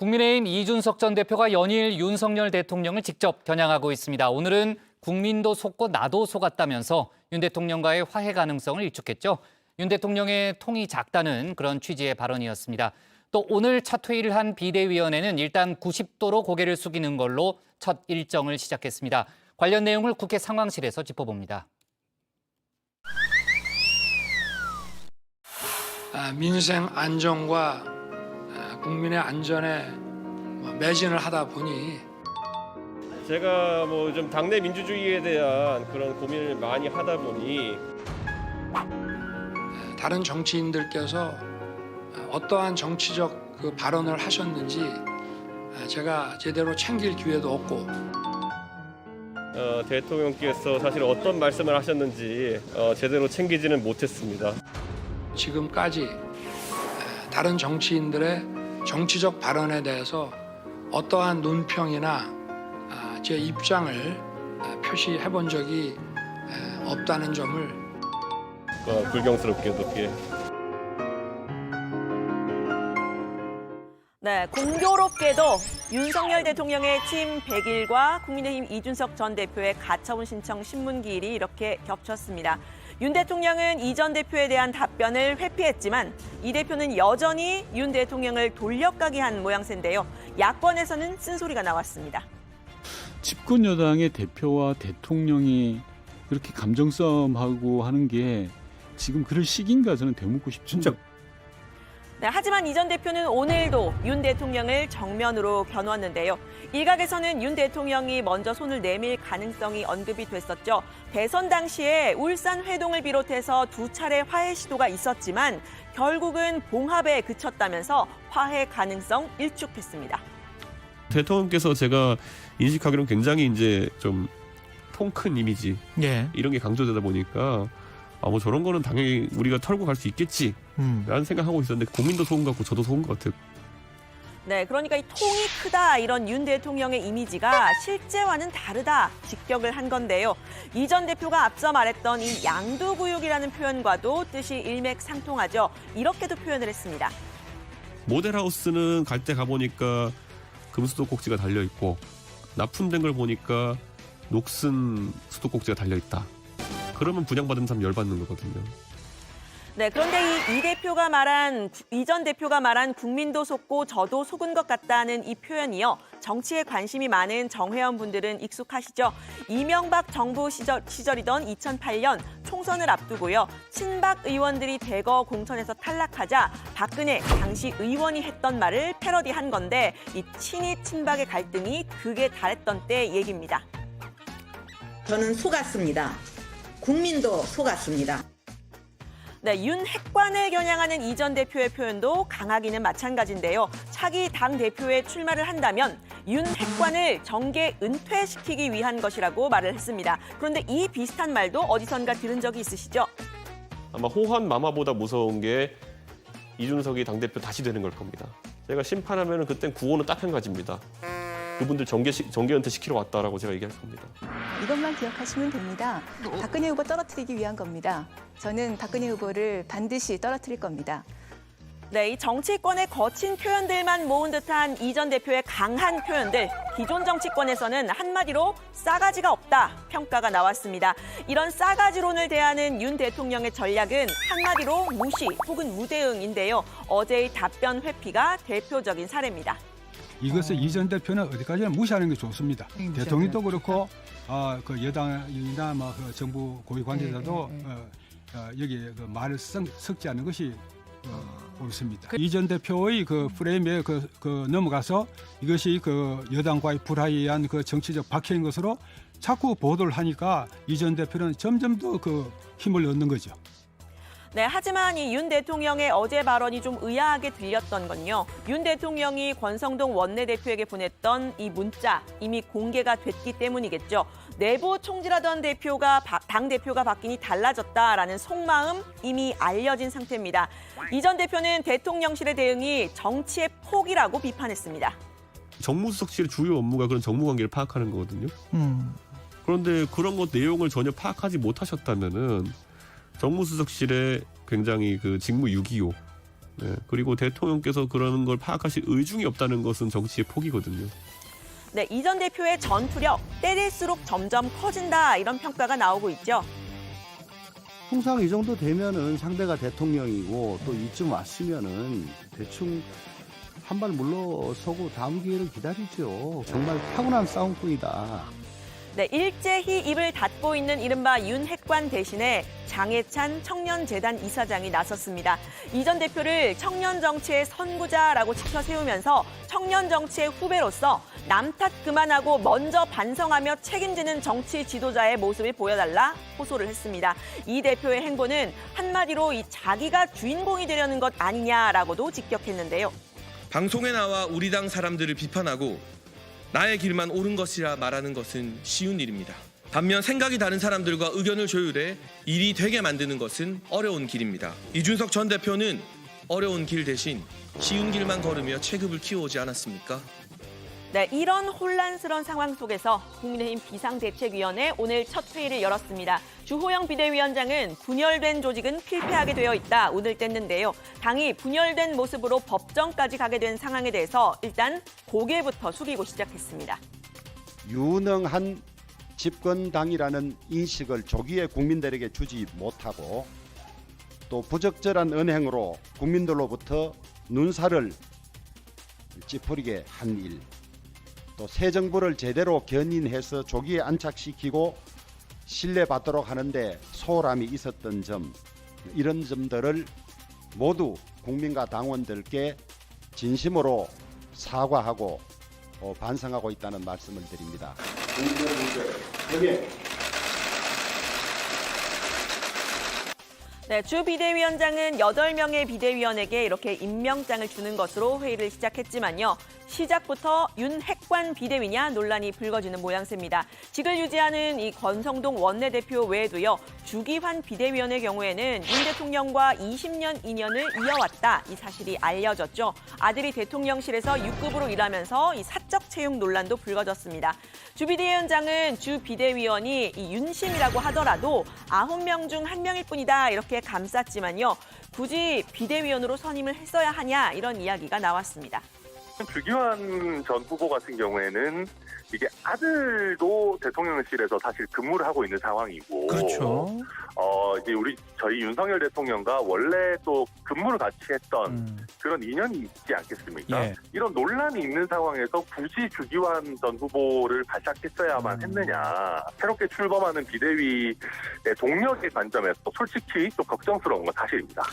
국민의힘 이준석 전 대표가 연일 윤석열 대통령을 직접 겨냥하고 있습니다. 오늘은 국민도 속고 나도 속았다면서 윤 대통령과의 화해 가능성을 일축했죠. 윤 대통령의 통이 작다는 그런 취지의 발언이었습니다. 또 오늘 첫 회의를 한 비대위원회는 일단 90도로 고개를 숙이는 걸로 첫 일정을 시작했습니다. 관련 내용을 국회 상황실에서 짚어봅니다. 민생 안정과 국민의 안전에 매진을 하다 보니 제가 좀 당내 민주주의에 대한 그런 고민을 많이 하다 보니 다른 정치인들께서 어떠한 정치적 그 발언을 하셨는지 제가 제대로 챙길 기회도 없고 대통령께서 사실 어떤 말씀을 하셨는지 제대로 챙기지는 못했습니다. 지금까지 다른 정치인들의 정치적 발언에 대해서 어떠한 논평이나 제 입장을 표시해 본 적이 없다는 점을 불경스럽게도 예. 네, 공교롭게도 윤석열 대통령의 취임 100일과 국민의힘 이준석 전 대표의 가처분 신청 신문기일이 이렇게 겹쳤습니다. 윤 대통령은 이 전 대표에 대한 답변을 회피했지만 이 대표는 여전히 윤 대통령을 돌려가게 한 모양새인데요. 야권에서는 쓴소리가 나왔습니다. 집권 여당의 대표와 대통령이 그렇게 감정싸움하고 하는 게 지금 그럴 시기인가 저는 되묻고 싶습니다. 네, 하지만 이 전 대표는 오늘도 윤 대통령을 정면으로 겨누었는데요. 일각에서는 윤 대통령이 먼저 손을 내밀 가능성이 언급이 됐었죠. 대선 당시에 울산 회동을 비롯해서 두 차례 화해 시도가 있었지만 결국은 봉합에 그쳤다면서 화해 가능성 일축했습니다. 대통령께서 제가 인식하기로는 굉장히 이제 좀 통 큰 이미지 이런 게 강조되다 보니까 저런 거는 당연히 우리가 털고 갈 수 있겠지 라는 생각하고 있었는데 국민도 속은 것 같고 저도 속은 것 같아요. 네, 그러니까 이 통이 크다 이런 윤 대통령의 이미지가 실제와는 다르다 직격을 한 건데요. 이 전 대표가 앞서 말했던 이 양두구육이라는 표현과도 뜻이 일맥상통하죠. 이렇게도 표현을 했습니다. 모델하우스는 갈 때 가보니까 금수도꼭지가 달려있고 납품된 걸 보니까 녹슨 수도꼭지가 달려있다. 그러면 분양받은 사람 열받는 거거든요. 네, 그런데 이 전 대표가 말한 국민도 속고 저도 속은 것 같다는 이 표현이요. 정치에 관심이 많은 정회원 분들은 익숙하시죠. 이명박 정부 시절이던 2008년 총선을 앞두고요. 친박 의원들이 대거 공천에서 탈락하자 박근혜 당시 의원이 했던 말을 패러디한 건데 이 친이 친박의 갈등이 극에 달했던 때 얘기입니다. 저는 속았습니다. 국민도 속았습니다. 네, 윤 핵관을 겨냥하는 이 전 대표의 표현도 강하기는 마찬가지인데요. 차기 당대표에 출마를 한다면 윤 핵관을 정계 은퇴시키기 위한 것이라고 말을 했습니다. 그런데 이 비슷한 말도 어디선가 들은 적이 있으시죠? 아마 호환 마마보다 무서운 게 이준석이 당대표 다시 되는 걸 겁니다. 제가 심판하면 그땐 구호는 딱 한 가지입니다. 그분들 정계 은퇴시키러 왔다라고 제가 얘기할 겁니다. 이것만 기억하시면 됩니다. 박근혜 후보 떨어뜨리기 위한 겁니다. 저는 박근혜 후보를 반드시 떨어뜨릴 겁니다. 네, 이 정치권의 거친 표현들만 모은 듯한 이 전 대표의 강한 표현들. 기존 정치권에서는 한마디로 싸가지가 없다 평가가 나왔습니다. 이런 싸가지론을 대하는 윤 대통령의 전략은 한마디로 무시 혹은 무대응인데요. 어제의 답변 회피가 대표적인 사례입니다. 이것을 이 전 대표는 어디까지나 무시하는 게 좋습니다. 대통령도 그렇고 그 여당이나 그 정부 고위 관계자도 여기에 그 말을 섞지 않는 것이 옳습니다. 이 전 대표의 그 프레임에 넘어가서 이것이 그 여당과의 불화해한 그 정치적 박해인 것으로 자꾸 보도를 하니까 이 전 대표는 점점 더 그 힘을 얻는 거죠. 네, 하지만 이 윤 대통령의 어제 발언이 좀 의아하게 들렸던 건요. 윤 대통령이 권성동 원내대표에게 보냈던 이 문자 이미 공개가 됐기 때문이겠죠. 내부 총질하던 당대표가 바뀌니 달라졌다라는 속마음 이미 알려진 상태입니다. 이 전 대표는 대통령실의 대응이 정치의 포기라고 비판했습니다. 정무수석실의 주요 업무가 그런 정무관계를 파악하는 거거든요. 그런데 그런 것 내용을 전혀 파악하지 못하셨다면은 정무수석실에 굉장히 그 직무 유기요 네, 그리고 대통령께서 그러는 걸 파악하실 의중이 없다는 것은 정치의 폭이거든요. 네, 이 전 대표의 전투력 때릴수록 점점 커진다 이런 평가가 나오고 있죠. 통상 이 정도 되면은 상대가 대통령이고 또 이쯤 왔으면은 대충 한 발 물러서고 다음 기회를 기다리죠. 정말 타고난 싸움꾼이다. 네, 일제히 입을 닫고 있는 이른바 윤핵관 대신에 장해찬 청년재단 이사장이 나섰습니다. 이 전 대표를 청년 정치의 선구자라고 지켜 세우면서 청년 정치의 후배로서 남 탓 그만하고 먼저 반성하며 책임지는 정치 지도자의 모습을 보여달라 호소를 했습니다. 이 대표의 행보는 한마디로 이 자기가 주인공이 되려는 것 아니냐라고도 직격했는데요. 방송에 나와 우리 당 사람들을 비판하고 나의 길만 옳은 것이라 말하는 것은 쉬운 일입니다. 반면 생각이 다른 사람들과 의견을 조율해 일이 되게 만드는 것은 어려운 길입니다. 이준석 전 대표는 어려운 길 대신 쉬운 길만 걸으며 체급을 키워오지 않았습니까? 네, 이런 혼란스러운 상황 속에서 국민의힘 비상대책위원회 오늘 첫 회의를 열었습니다. 주호영 비대위원장은 분열된 조직은 필패하게 되어 있다 오늘 뗐는데요. 당이 분열된 모습으로 법정까지 가게 된 상황에 대해서 일단 고개부터 숙이고 시작했습니다. 유능한 집권당이라는 인식을 조기에 국민들에게 주지 못하고 또 부적절한 언행으로 국민들로부터 눈살을 찌푸리게 한 일, 또 새 정부를 제대로 견인해서 조기에 안착시키고 신뢰받도록 하는데 소홀함이 있었던 점, 이런 점들을 모두 국민과 당원들께 진심으로 사과하고 반성하고 있다는 말씀을 드립니다. 네, 주 비대위원장은 8명의 비대위원에게 이렇게 임명장을 주는 것으로 회의를 시작했지만요. 시작부터 윤핵관 비대위냐 논란이 불거지는 모양새입니다. 직을 유지하는 이 권성동 원내대표 외에도요. 주기환 비대위원의 경우에는 윤 대통령과 20년 인연을 이어왔다. 이 사실이 알려졌죠. 아들이 대통령실에서 6급으로 일하면서 이 사적 채용 논란도 불거졌습니다. 주 비대위원장은 주 비대위원이 이 윤심이라고 하더라도 9명 중 1명일 뿐이다. 이렇게 감쌌지만요. 굳이 비대위원으로 선임을 했어야 하냐 이런 이야기가 나왔습니다. 주기환 전 후보 같은 경우에는 이게 아들도 대통령실에서 사실 근무를 하고 있는 상황이고, 그렇죠. 이제 저희 윤석열 대통령과 원래 또 근무를 같이 했던 그런 인연이 있지 않겠습니까? 예. 이런 논란이 있는 상황에서 굳이 주기환 전 후보를 발탁했어야만 했느냐. 새롭게 출범하는 비대위의 동력의 관점에서 솔직히 좀 걱정스러운 건 사실입니다.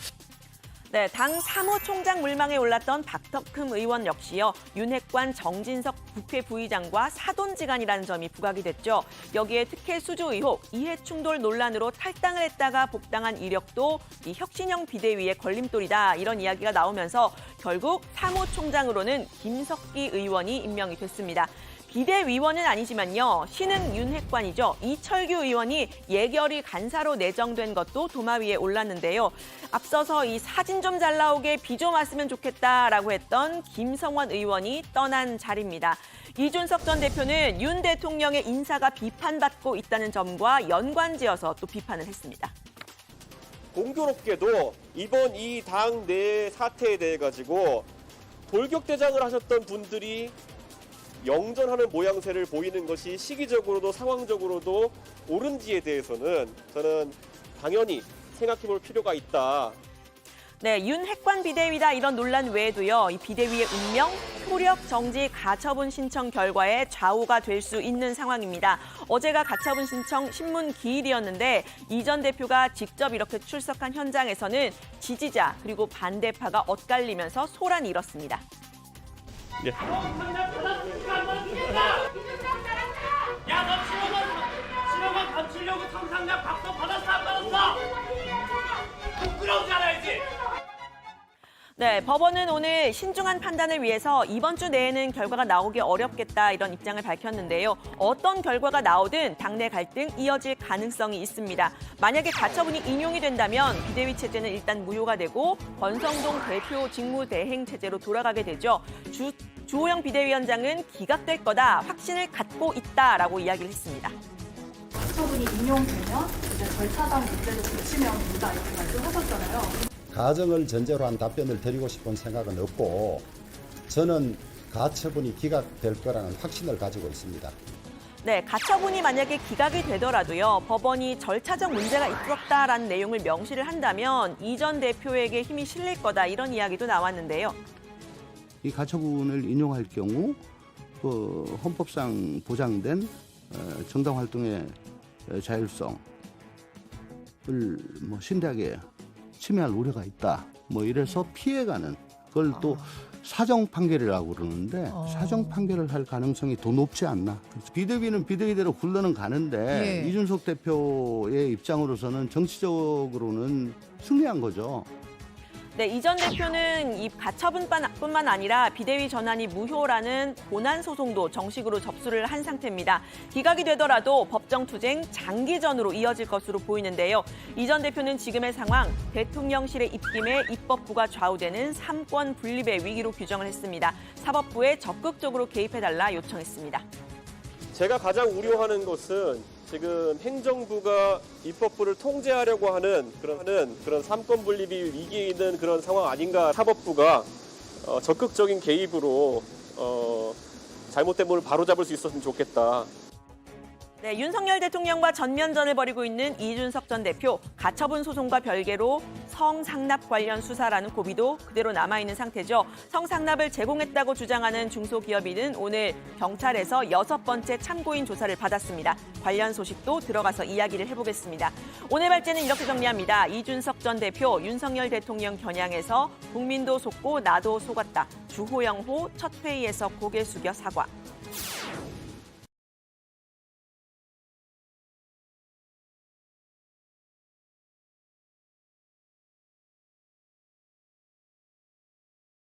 네, 당 사무총장 물망에 올랐던 박덕흠 의원 역시요. 윤핵관 정진석 국회 부의장과 사돈지간이라는 점이 부각이 됐죠. 여기에 특혜 수주 의혹, 이해충돌 논란으로 탈당을 했다가 복당한 이력도 이 혁신형 비대위의 걸림돌이다. 이런 이야기가 나오면서 결국 사무총장으로는 김석기 의원이 임명이 됐습니다. 비대위원은 아니지만요. 신흥 윤핵관이죠. 이철규 의원이 예결위 간사로 내정된 것도 도마 위에 올랐는데요. 앞서서 이 사진 좀 잘 나오게 비 좀 왔으면 좋겠다라고 했던 김성원 의원이 떠난 자리입니다. 이준석 전 대표는 윤 대통령의 인사가 비판받고 있다는 점과 연관지어서 또 비판을 했습니다. 공교롭게도 이번 이 당 내 사태에 대해 가지고 돌격대장을 하셨던 분들이 영전하는 모양새를 보이는 것이 시기적으로도 상황적으로도 옳은지에 대해서는 저는 당연히 생각해 볼 필요가 있다. 네, 윤핵관 비대위다 이런 논란 외에도요. 이 비대위의 운명, 효력 정지 가처분 신청 결과에 좌우가 될 수 있는 상황입니다. 어제가 가처분 신청 신문 기일이었는데 이 전 대표가 직접 이렇게 출석한 현장에서는 지지자 그리고 반대파가 엇갈리면서 소란이 일었습니다. 네. 야, 너 신호가 감추려고 청산장 박도 받았어 안 받았어? 부끄러우지 않아야지. 네, 법원은 오늘 신중한 판단을 위해서 이번 주 내에는 결과가 나오기 어렵겠다 이런 입장을 밝혔는데요. 어떤 결과가 나오든 당내 갈등 이어질 가능성이 있습니다. 만약에 가처분이 인용이 된다면 비대위 체제는 일단 무효가 되고 권성동 대표 직무대행 체제로 돌아가게 되죠. 주호영 비대위원장은 기각될 거다 확신을 갖고 있다라고 이야기를 했습니다. 가처분이 인용되면 이제 절차상 문제도 고치면 된다 이렇게 말씀하셨잖아요. 가정을 전제로 한 답변을 드리고 싶은 생각은 없고 저는 가처분이 기각될 거라는 확신을 가지고 있습니다. 네, 가처분이 만약에 기각이 되더라도요. 법원이 절차적 문제가 있었다라는 내용을 명시를 한다면 이 전 대표에게 힘이 실릴 거다 이런 이야기도 나왔는데요. 이 가처분을 인용할 경우 그 헌법상 보장된 정당 활동의 자율성을 뭐 심대하게 침해할 우려가 있다. 뭐 이래서 피해가는 그걸 또 사정 판결이라고 그러는데 사정 판결을 할 가능성이 더 높지 않나. 비대위는 비대위대로 굴러는 가는데 예. 이준석 대표의 입장으로서는 정치적으로는 승리한 거죠. 네, 이 전 대표는 이 가처분뿐만 아니라 비대위 전환이 무효라는 본안 소송도 정식으로 접수를 한 상태입니다. 기각이 되더라도 법정 투쟁 장기전으로 이어질 것으로 보이는데요. 이 전 대표는 지금의 상황, 대통령실의 입김에 입법부가 좌우되는 삼권 분립의 위기로 규정을 했습니다. 사법부에 적극적으로 개입해달라 요청했습니다. 제가 가장 우려하는 것은 지금 행정부가 입법부를 통제하려고 하는 그런 삼권 분립이 위기에 있는 그런 상황 아닌가. 사법부가 적극적인 개입으로 잘못된 부분을 바로잡을 수 있었으면 좋겠다. 네, 윤석열 대통령과 전면전을 벌이고 있는 이준석 전 대표. 가처분 소송과 별개로 성상납 관련 수사라는 고비도 그대로 남아있는 상태죠. 성상납을 제공했다고 주장하는 중소기업인은 오늘 경찰에서 6번째 참고인 조사를 받았습니다. 관련 소식도 들어가서 이야기를 해보겠습니다. 오늘 발제는 이렇게 정리합니다. 이준석 전 대표, 윤석열 대통령 겨냥해서 국민도 속고 나도 속았다. 주호영호 첫 회의에서 고개 숙여 사과.